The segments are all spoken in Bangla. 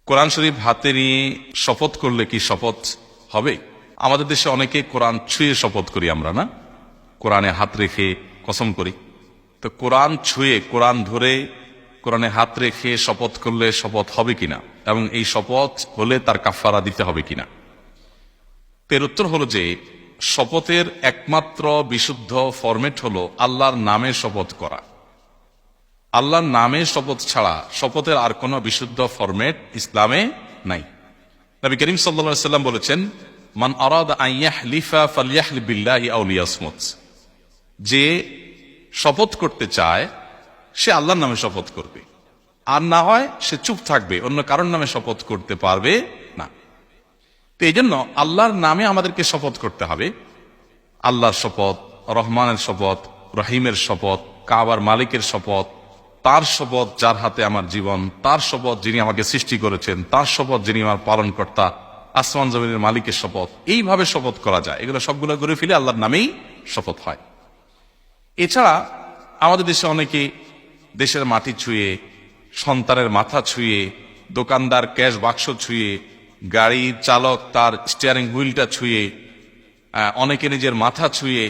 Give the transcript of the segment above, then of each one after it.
কোরআন শরীফ হাতে নিয়ে শপথ করলে কি শপথ হবে? আমাদের দেশে অনেকে কোরআন ছুঁয়ে শপথ করি আমরা, না? কোরআনে হাত রেখে কসম করি। তো কোরআন ছুঁয়ে, কোরআন ধরে, কোরআনে হাত রেখে শপথ করলে শপথ হবে কিনা, এবং এই শপথ হলে তার কাফারা দিতে হবে কিনা? এর উত্তর হলো যে শপথের একমাত্র বিশুদ্ধ ফরম্যাট হলো আল্লাহর নামে শপথ করা। আল্লাহর নামে শপথ ছাড়া শপথের আর কোনো বিশুদ্ধ ফরম্যাট ইসলামে নাই। নবী করিম সাল্লাল্লাহু আলাইহি ওয়াসাল্লাম বলেছেন, মান আরাদা আন ইয়াহলিফা ফালইয়াহলিফ বিল্লাহি আও লিয়াসমুত। যে শপথ করতে চায় সে আল্লাহর নামে শপথ করবে, আর না হয় সে চুপ থাকবে, অন্য কারোর নামে শপথ করতে পারবে না। তো এই জন্য আল্লাহর নামে আমাদেরকে শপথ করতে হবে। আল্লাহর শপথ, রহমানের শপথ, রহিমের শপথ, কাবার মালিকের শপথ, তার শপথ যার হাতে আমার জীবন, তার শপথ যিনি আমাকে সৃষ্টি করেছেন, তার শপথ যিনি আমার পালনকর্তা, আসমান জমিনের মালিকের শপথ। এইভাবে শপথ করা যায়। এগুলো সবগুলো করে ফেলে আল্লাহর নামেই শপথ হয়। এছাড়া আমাদের দেশে অনেকে দেশের মাটি ছুঁয়ে, সন্তানের মাথা ছুঁয়ে, দোকানদার ক্যাশ বাক্স ছুঁয়ে, গাড়ির চালক তার স্টিয়ারিং হুইলটা ছুঁয়ে, অনেকে নিজের মাথা ছুঁয়ে,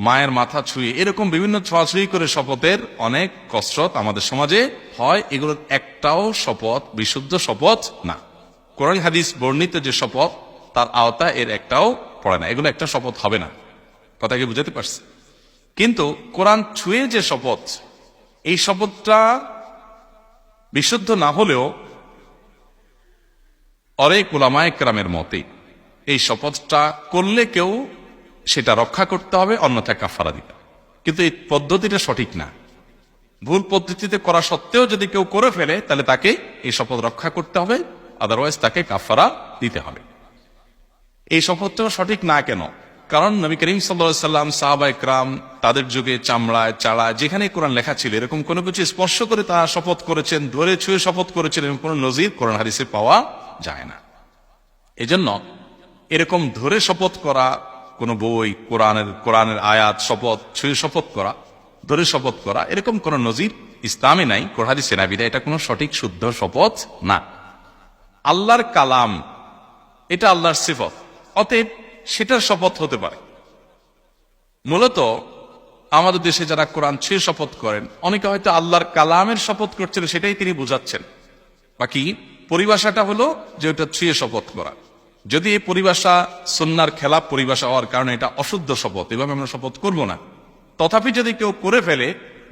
মায়ের মাথা ছুঁয়ে, এরকম বিভিন্ন ছোঁয়াছুঁয়ি করে শপথের অনেক কসরত আমাদের সমাজে হয়। এগুলোর একটাও শপথ বিশুদ্ধ শপথ না। কোরআন হাদিস বর্ণিত যে শপথ তার আওতা এর একটাও পড়ে না। এগুলো একটা শপথ হবে না। কথা কি বুঝাতে পারছি? কিন্তু কোরআন ছুঁয়ে যে শপথ, এই শপথটা বিশুদ্ধ না হলেও অনেক উলামায়ে কেরামের মতে এই শপথটা করলে কেউ সেটা রক্ষা করতে হবে, অন্যথায় কাফারা দিতে হবে। কিন্তু এই পদ্ধতিটা সঠিক না। ভুল পদ্ধতিতে করা সত্ত্বেও যদি কেউ করে ফেলে তাহলে তাকে এই শপথ রক্ষা করতে হবে, আদারওয়াইজ তাকে কাফারা দিতে হবে। এই শপথটাও সঠিক না কেন? কারণ নবী করিম সাল্লাল্লাহু আলাইহি ওয়াসাল্লাম, সাহাবায়ে কেরাম তাদের যুগে চামড়ায়, চাড়ায় যেখানে কোরআন লেখা ছিল এরকম কোনো কিছু স্পর্শ করে তারা শপথ করেছেন, ধরে ছুঁয়ে শপথ করেছেন, এরকম কোনো নজির কোরআন হাদিসে পাওয়া যায় না। এজন্য এরকম ধরে শপথ করা কোন বই, কোরআনের আয়াত, শপথ ছুঁয়ে শপথ করা, ধরে শপথ করা, এরকম কোন নজির ইসলামে নাই, কোরআন হাদিসে নাই। বিধায় এটা কোনো সঠিক শুদ্ধ শপথ না। আল্লাহর কালাম এটা আল্লাহর সিফত, অতএব সেটার শপথ হতে পারে। মূলত আমাদের দেশে যারা কোরআন ছুঁয়ে শপথ করেন, অনেকে হয়তো আল্লাহর কালামের শপথ করছেন, সেটাই তিনি বুঝাচ্ছেন। বাকি পরিভাষাটা হলো যে ওটা ছুঁয়ে শপথ করা। যদি এই পরিভাষা সুন্নাহর খেলাফ পরিভাষা হওয়ার কারণে এটা অশুদ্ধ শপথ, এভাবে আমরা শপথ করব না। তথাপি যদি কেউ করে ফেলে,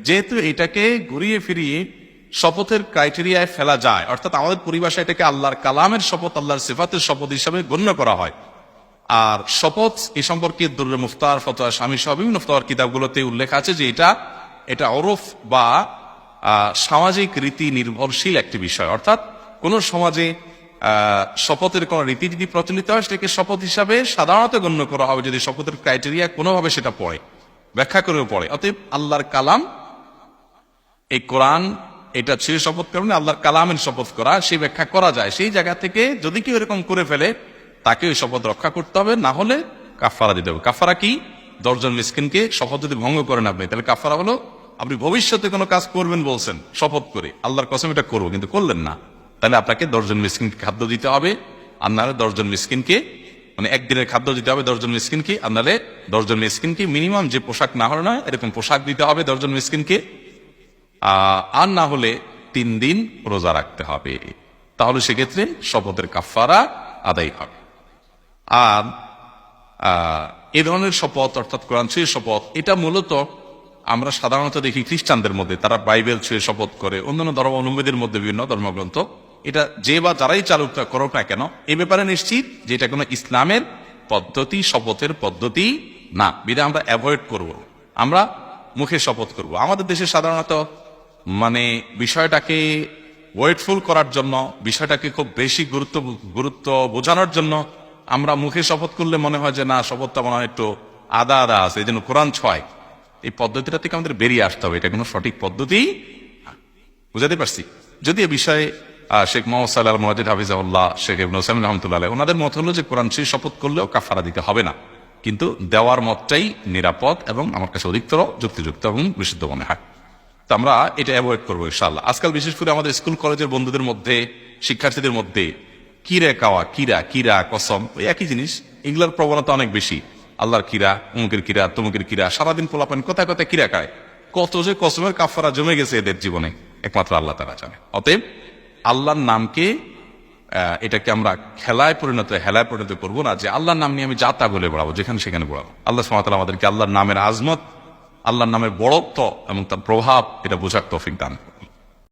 যেহেতু এটাকে ঘুরিয়ে ফিরিয়ে শপথের ক্রাইটেরিয়ায় ফেলা যায়, অর্থাৎ আমাদের পরিভাষা এটাকে আল্লাহর কালামের শপথ, আল্লাহর সিফাতের শপথ হিসাবে গণ্য করা হয়। আর শপথ এই সম্পর্কে দুররে মুফতার, ফতোয়া শামী সহ বিভিন্ন ফতোয়ার কিতাবগুলোতে উল্লেখ আছে যে এটা ওরফ বা সামাজিক রীতি নির্ভরশীল একটি বিষয়। অর্থাৎ কোন সমাজে শপথের কোন রীতি যদি প্রচলিত হয়, সেটাকে শপথ হিসাবে সাধারণত গণ্য করা হবে যদি শপথের ক্রাইটেরিয়া কোনোভাবে সেটা পড়ে, ব্যাখ্যা করেও পড়ে। অতএব আল্লাহর কালাম, এই কোরআন, এটা ছুঁয়ে শপথ করবেন, আল্লাহর কালামের শপথ করা, সেই ব্যাখ্যা করা যায়। সেই জায়গা থেকে যদি কেউ এরকম করে ফেলে তাকে ওই শপথ রক্ষা করতে হবে, না হলে কাফারা দিতে হবে। কাফারা কি? 10 জন মিসকিনকে শপথ যদি ভঙ্গ করেন আপনি, তাহলে কাফারা হলো আপনি ভবিষ্যতে কোনো কাজ করবেন বলছেন শপথ করে, আল্লাহর কসম এটা করবো, কিন্তু করলেন না, তাহলে আপনাকে 10 জন মিসকিনকে খাদ্য দিতে হবে। আর নাহলে 10 জন মিসকিনকে, মানে একদিনের খাদ্য দিতে হবে 10 জন মিসকিনকে। আর নাহলে 10 জন মিসকিনকে মিনিমাম যে পোশাক না হলে না এরকম পোশাক দিতে হবে 10 জন মিসকিনকে। আর না হলে 3 দিন রোজা রাখতে হবে। তাহলে সেক্ষেত্রে শপথের কাফারা আদায় হবে। আর এ ধরনের শপথ, অর্থাৎ কোরআন ছুঁয়ে শপথ, এটা মূলত আমরা সাধারণত দেখি খ্রিস্টানদের মধ্যে, তারা বাইবেল ছুঁয়ে শপথ করে, অন্যান্য ধর্মাবলম্বীদের মধ্যে বিভিন্ন ধর্মগ্রন্থ। এটা যে বা যারাই চালু করুক না কেন, এ ব্যাপারে নিশ্চিত যে এটা কোনো ইসলামের পদ্ধতি, শপথের পদ্ধতি না। বিধায় আমরা অ্যাভয়েড করব, আমরা মুখে শপথ করব। আমাদের দেশে সাধারণত মানে বিষয়টাকে ওয়েটফুল করার জন্য, বিষয়টাকে খুব বেশি গুরুত্ব বোঝানোর জন্য আমরা মুখে শপথ করলে মনে হয় যে না, শপথটা মনে হয় একটু আদা আদা আছে, এই জন্য কোরআন ছয়। এই পদ্ধতিটা থেকে আমাদের বেরিয়ে আসতে হবে। এটা কোনো সঠিক পদ্ধতি বুঝাতে পারছি? যদি এ বিষয়ে শেখ মোহাম্মদ সাল্লাহ মুহাজির হাফিজাহুল্লাহ, শেখ ইবনে উসাইমিন রাহমাতুল্লাহ আলাইহি, ওনাদের মত হলো যে কোরআন ছুঁয়ে শপথ করলেও কাফারা দিতে হবে না, কিন্তু দেওয়ার মতটাই নিরাপদ এবং আমার কাছে অধিকতর যুক্তিযুক্ত এবং বিশুদ্ধ মনে হয়। আমরা এটা অ্যাভয়েড করবো ইনশাআল্লাহ। আজকাল বিশেষ করে আমাদের স্কুল কলেজের বন্ধুদের মধ্যে, শিক্ষার্থীদের মধ্যে কিরে কাওয়া, কিরা কিরা কসম, ওই একই জিনিস, এগুলোর প্রবণতা অনেক বেশি। আল্লাহর কিরা, অমুকের কিরা, তমুকের কিরা, সারাদিন পোলাপান কোথায় কোথায় কিরা খায়। কত যে কসমের কাফারা জমে গেছে এদের জীবনে একমাত্র আল্লাহ তাআলা জানে। অতএব আল্লাহর নামকে এটাকে আমরা হেলায় পরিণত করবো না, যে আল্লাহর নাম নিয়ে আমি যা তা বলে বেড়াবো, যেখানে সেখানে বেড়াবো। আল্লাহ সুবহানাহু ওয়া তাআলা আমাদেরকে আল্লাহর নামের আজমত, আল্লাহর নামের বড়ত্ব এবং তার প্রভাব এটা বোঝার তৌফিক দান করুন।